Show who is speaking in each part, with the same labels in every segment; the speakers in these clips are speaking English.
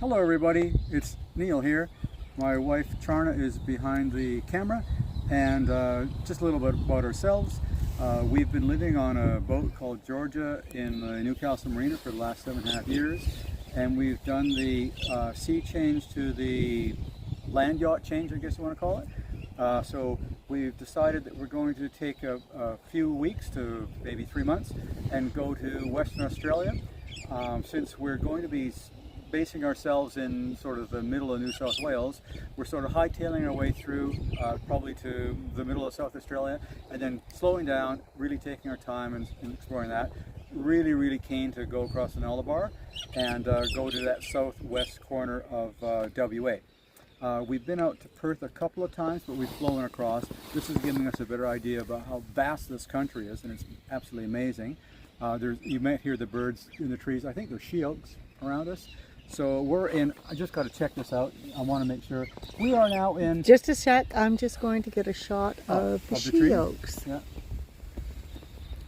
Speaker 1: Hello everybody, it's Neil here. My wife Charna is behind the camera, and just a little bit about ourselves. We've been living on a boat called Georgia in the Newcastle Marina for the last 7.5 years, and we've done the sea change to the land yacht change, I guess you want to call it. So we've decided that we're going to take a few weeks to maybe 3 months and go to Western Australia. Since we're going to be basing ourselves in sort of the middle of New South Wales, we're sort of hightailing our way through probably to the middle of South Australia, and then slowing down, really taking our time and exploring that. Really keen to go across the Nullarbor and go to that southwest corner of WA. We've been out to Perth a couple of times, but we've flown across. This is giving us a better idea about how vast this country is, and it's absolutely amazing. You might hear the birds in the trees. I think there's she-oaks around us. So we're in, I just got to check this out. I want to make sure. We are now in...
Speaker 2: Just a sec, I'm just going to get a shot of the she-oaks.
Speaker 1: Yeah.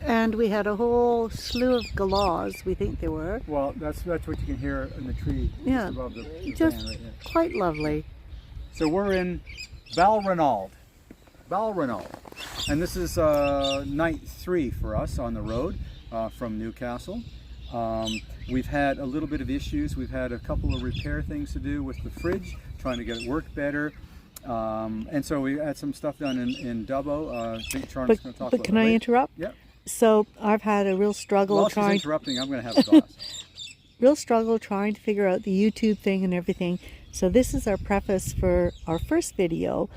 Speaker 2: And we had a whole slew of galahs, we think they were.
Speaker 1: Well, that's what you can hear in the tree
Speaker 2: yeah.
Speaker 1: just above the
Speaker 2: just
Speaker 1: van right there.
Speaker 2: Quite lovely.
Speaker 1: So we're in Balranald. And this is night 3 for us on the road from Newcastle. We've had a little bit of issues. We've had a couple of repair things to do with the fridge, trying to get it work better. And so we had some stuff done in Dubbo. I think Charlie's going to talk about
Speaker 2: But can I interrupt?
Speaker 1: Yep.
Speaker 2: So I've had a real struggle
Speaker 1: While
Speaker 2: trying...
Speaker 1: she's interrupting, I'm going to have a glass.
Speaker 2: Real struggle trying to figure out the YouTube thing and everything. So this is our preface for our first video,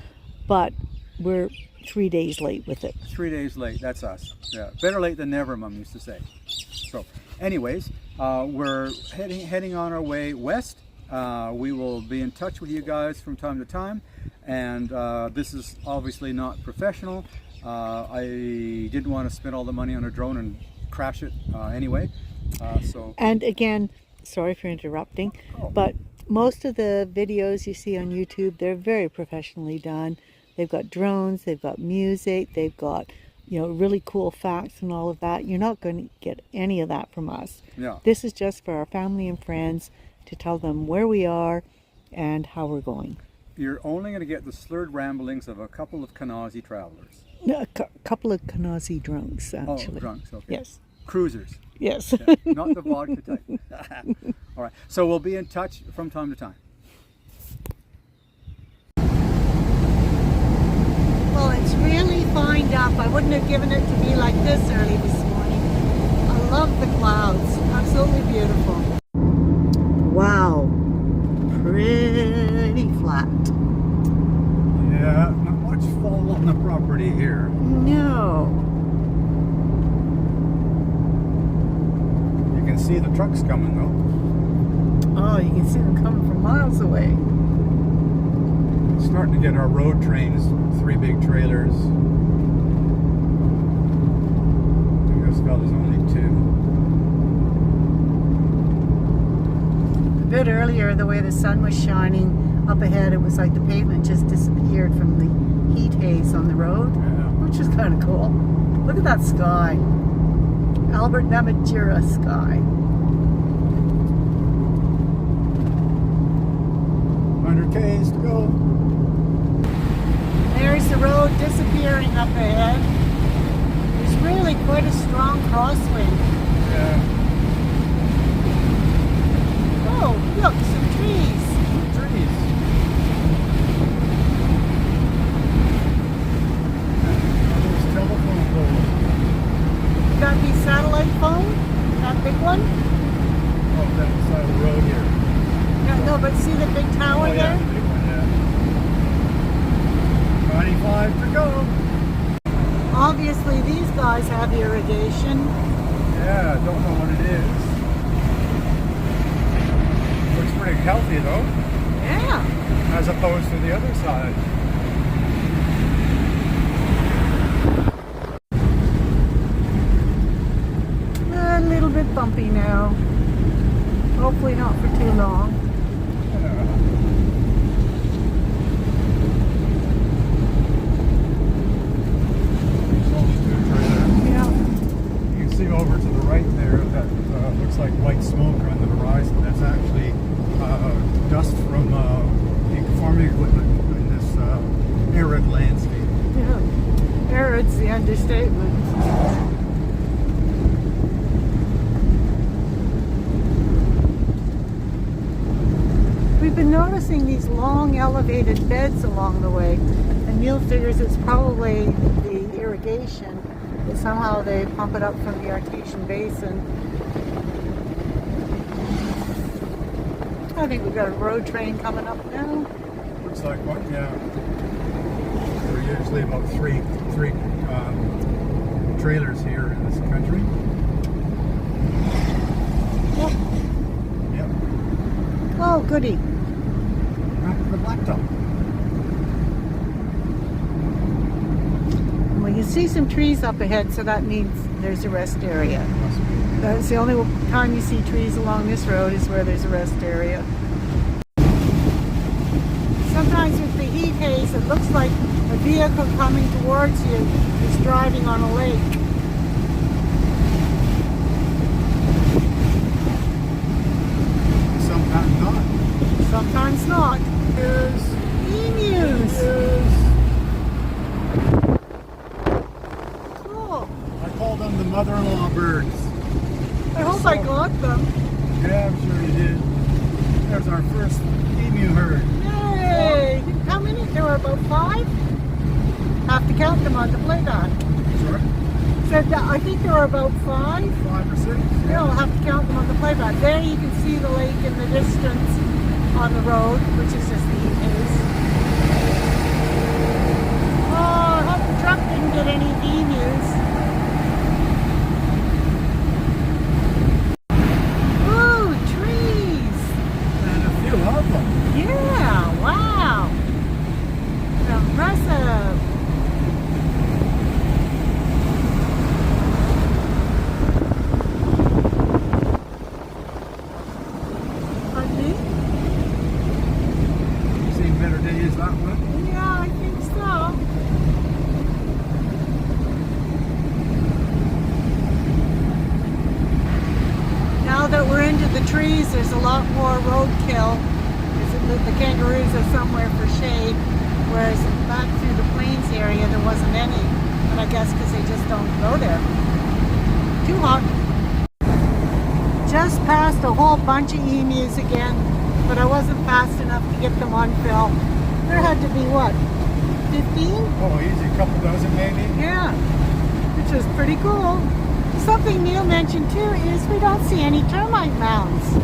Speaker 2: but we're 3 days late with it.
Speaker 1: 3 days late, that's us. Yeah, better late than never, Mum used to say. So, anyways, we're heading on our way west. We will be in touch with you guys from time to time, and this is obviously not professional. I didn't want to spend all the money on a drone and crash it anyway.
Speaker 2: And again, sorry for interrupting, but most of the videos you see on YouTube, they're very professionally done. They've got drones, they've got music, they've got, you know, really cool facts and all of that. You're not going to get any of that from us.
Speaker 1: Yeah.
Speaker 2: This is just for our family and friends to tell them where we are and how we're going.
Speaker 1: You're only going to get the slurred ramblings of a couple of Kanazi travelers.
Speaker 2: No, a couple of Kanazi drunks, actually.
Speaker 1: Oh, drunks, okay.
Speaker 2: Yes.
Speaker 1: Cruisers.
Speaker 2: Yes.
Speaker 1: Yeah, not the vodka type. All right, so we'll be in touch from time to time.
Speaker 2: Well, it's really fined up. I wouldn't have given it to be like this early this morning. I love the clouds. Absolutely beautiful. Wow. Pretty flat.
Speaker 1: Yeah, not much fall on the property here.
Speaker 2: No.
Speaker 1: You can see the trucks coming though.
Speaker 2: Oh, you can see them coming from miles away.
Speaker 1: Starting to get our road trains, 3 big trailers. I think this fella's only 2.
Speaker 2: A bit earlier, the way the sun was shining up ahead, it was like the pavement just disappeared from the heat haze on the road, which is kind of cool. Look at that sky. Albert Namatjira sky.
Speaker 1: 100 Ks to go.
Speaker 2: There's the road disappearing up ahead. There's really quite a strong crosswind.
Speaker 1: Yeah.
Speaker 2: Oh, look, some trees.
Speaker 1: Trees. There's telephone poles.
Speaker 2: You got the satellite phone? That big one?
Speaker 1: Oh, that's side of the road here.
Speaker 2: Yeah, no, but see the big tower
Speaker 1: Oh, yeah,
Speaker 2: there?
Speaker 1: the big one, yeah. 95 to go.
Speaker 2: Obviously, these guys have irrigation.
Speaker 1: Yeah, don't know what it is. Looks pretty healthy though.
Speaker 2: Yeah.
Speaker 1: As opposed to the other side.
Speaker 2: A little bit bumpy now. Hopefully not for too long.
Speaker 1: Over to the right there, that looks like white smoke on the horizon. That's actually dust from farming equipment in this arid landscape.
Speaker 2: Yeah, arid's the understatement. We've been noticing these long elevated beds along the way, and Neil figures it's probably the irrigation, that somehow they pump it up from the Artesian Basin. I think we've got a road train coming up now.
Speaker 1: Looks like one, yeah. There are usually about three trailers here in this country.
Speaker 2: Yep.
Speaker 1: Yep.
Speaker 2: Oh, goody.
Speaker 1: Back to the blacktop.
Speaker 2: We can see some trees up ahead, so that means there's a rest area. That's the only time you see trees along this road is where there's a rest area. Sometimes with the heat haze, it looks like a vehicle coming towards you is driving on a lake.
Speaker 1: Sometimes not.
Speaker 2: Sometimes not.
Speaker 1: There's
Speaker 2: Emus! Cool.
Speaker 1: I call them the mother-in-law birds.
Speaker 2: I hope I got them.
Speaker 1: Yeah, I'm sure you did. There's our first emu herd.
Speaker 2: Yay! How many? There were about 5? Have to count them on the playback.
Speaker 1: Sorry?
Speaker 2: Said that I think there were about 5.
Speaker 1: 5 or 6?
Speaker 2: Yeah, I'll have to count them on the playback. There you can see the lake in the distance on the road, which is just the heat haze. Oh, I hope the truck didn't get any emus. Ooh, trees!
Speaker 1: And a few of them.
Speaker 2: Yeah, wow! Impressive! Pardon me?
Speaker 1: Seen better days that way.
Speaker 2: Yeah, I think so. Now that we're into the trees, there's a lot more roadkill. The kangaroos are somewhere for shade, whereas back through the plains area there wasn't any. But I guess because they just don't go there. Too hot. Just passed a whole bunch of emus again, but I wasn't fast enough to get them on film. There had to be what, 15?
Speaker 1: Oh, easy. A couple dozen maybe.
Speaker 2: Yeah, which was pretty cool. Something Neil mentioned too is we don't see any termite mounds.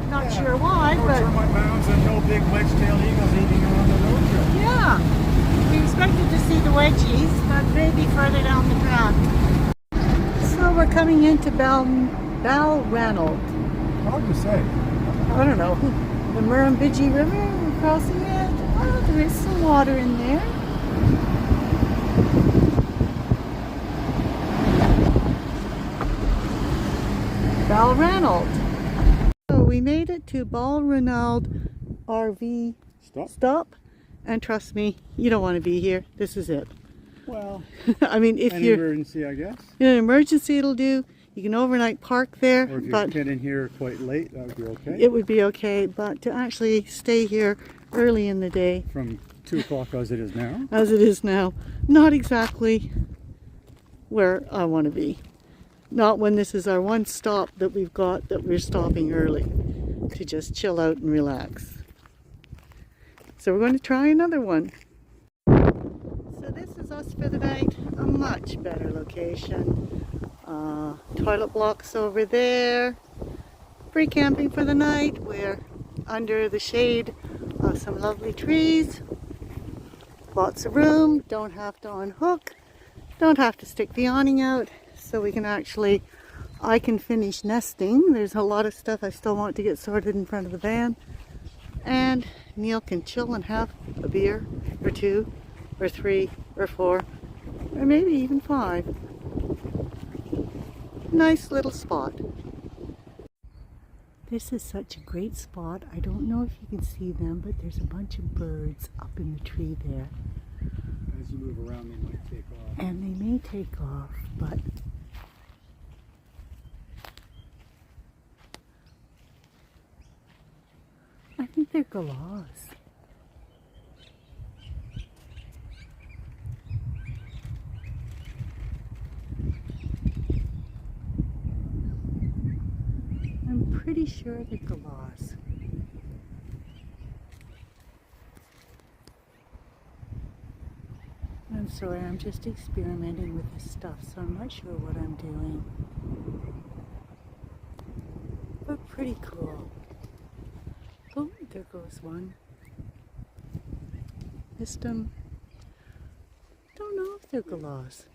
Speaker 2: Not sure why,
Speaker 1: no
Speaker 2: but
Speaker 1: termite mounds and no big wedge-tailed eagles eating around the road here.
Speaker 2: yeah, we expected to see the wedgies, but maybe further down the track. So we're coming into Balranald.
Speaker 1: Hard to say.
Speaker 2: I don't know, the Murrumbidgee River. We're crossing it. Oh, there is some water in there. Balranald. So we made it to Balranald RV stop, and trust me, you don't want to be here. This is it.
Speaker 1: Well,
Speaker 2: I mean, if
Speaker 1: an
Speaker 2: you're
Speaker 1: emergency, I guess.
Speaker 2: in an emergency, it'll do. You can overnight park there,
Speaker 1: Or if you
Speaker 2: but
Speaker 1: get in here quite late, that would be okay.
Speaker 2: it would be okay. But to actually stay here early in the day,
Speaker 1: From 2 o'clock as it is now.
Speaker 2: as it is now, not exactly where I want to be. Not when this is our one stop that we've got, that we're stopping early to just chill out and relax. So we're going to try another one. So this is us for the night. A much better location. Toilet blocks over there. Free camping for the night. We're under the shade of some lovely trees. Lots of room. Don't have to unhook. Don't have to stick the awning out. So we can actually, I can finish nesting. There's a lot of stuff I still want to get sorted in front of the van. And Neil can chill and have a beer or 2 or 3 or 4 or maybe even 5. Nice little spot. This is such a great spot. I don't know if you can see them, but there's a bunch of birds up in the tree there.
Speaker 1: As you move around, they might take off.
Speaker 2: And they may take off, but think they're galahs. I'm pretty sure they're galahs. I'm sorry, I'm just experimenting with this stuff, so I'm not sure what I'm doing. But pretty cool. Oh, there goes one. Missed them. Don't know if they're galahs.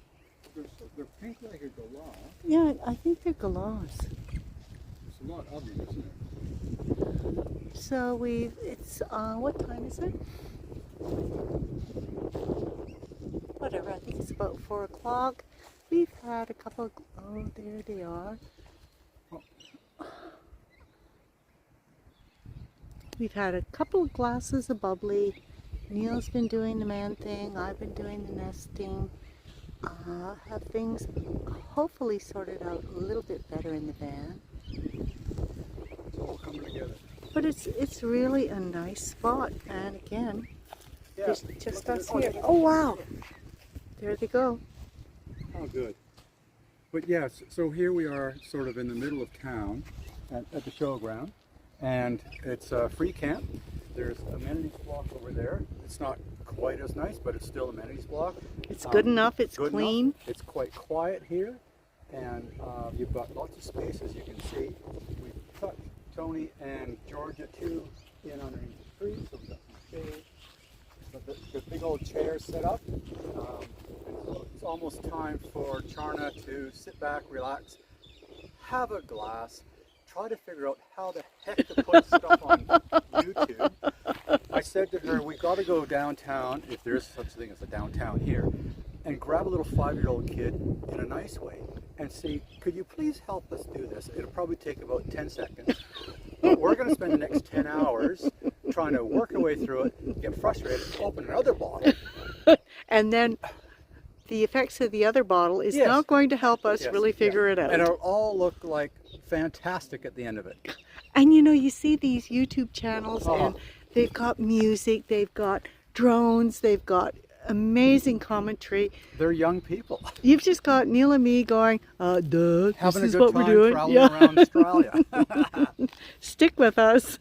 Speaker 1: They're pink like a galah.
Speaker 2: Yeah, I think they're galahs.
Speaker 1: There's a lot of them, isn't there?
Speaker 2: So it's, what time is it? Whatever, I think it's about 4 o'clock. We've had a couple, oh, there they are. We've had a couple of glasses of bubbly. Neil's been doing the man thing. I've been doing the nesting. Have things hopefully sorted out a little bit better in the van.
Speaker 1: It's all coming together.
Speaker 2: But it's really a nice spot. And again,
Speaker 1: Yeah.
Speaker 2: there's just us here. Oh wow! There they go.
Speaker 1: Oh, good. But yes, so here we are sort of in the middle of town at the showground. And it's a free camp. There's amenities block over there. It's not quite as nice, but it's still amenities block.
Speaker 2: It's good enough. It's
Speaker 1: good
Speaker 2: clean.
Speaker 1: enough. It's quite quiet here, and you've got lots of space, as you can see. We've got Tony and Georgia too in underneath the tree, so we've got some shade. But the big old chairs set up. It's almost time for Charna to sit back, relax, have a glass, try to figure out how the heck to put stuff on YouTube. I said to her, we've got to go downtown, if there is such a thing as a downtown here, and grab a little 5-year-old kid in a nice way and say, could you please help us do this? It'll probably take about 10 seconds. But we're going to spend the next 10 hours trying to work our way through it, get frustrated, open another bottle.
Speaker 2: And then the effects of the other bottle is
Speaker 1: Yes.
Speaker 2: not going to help us
Speaker 1: Yes,
Speaker 2: really figure
Speaker 1: yeah.
Speaker 2: it out.
Speaker 1: And it'll all look like fantastic at the end of it.
Speaker 2: And you know, you see these YouTube channels
Speaker 1: Oh.
Speaker 2: and they've got music, they've got drones, they've got amazing commentary.
Speaker 1: They're young people.
Speaker 2: You've just got Neil and me going, duh, this
Speaker 1: Having a
Speaker 2: is
Speaker 1: good
Speaker 2: what
Speaker 1: time
Speaker 2: we're doing.
Speaker 1: traveling around Australia.
Speaker 2: Stick with us.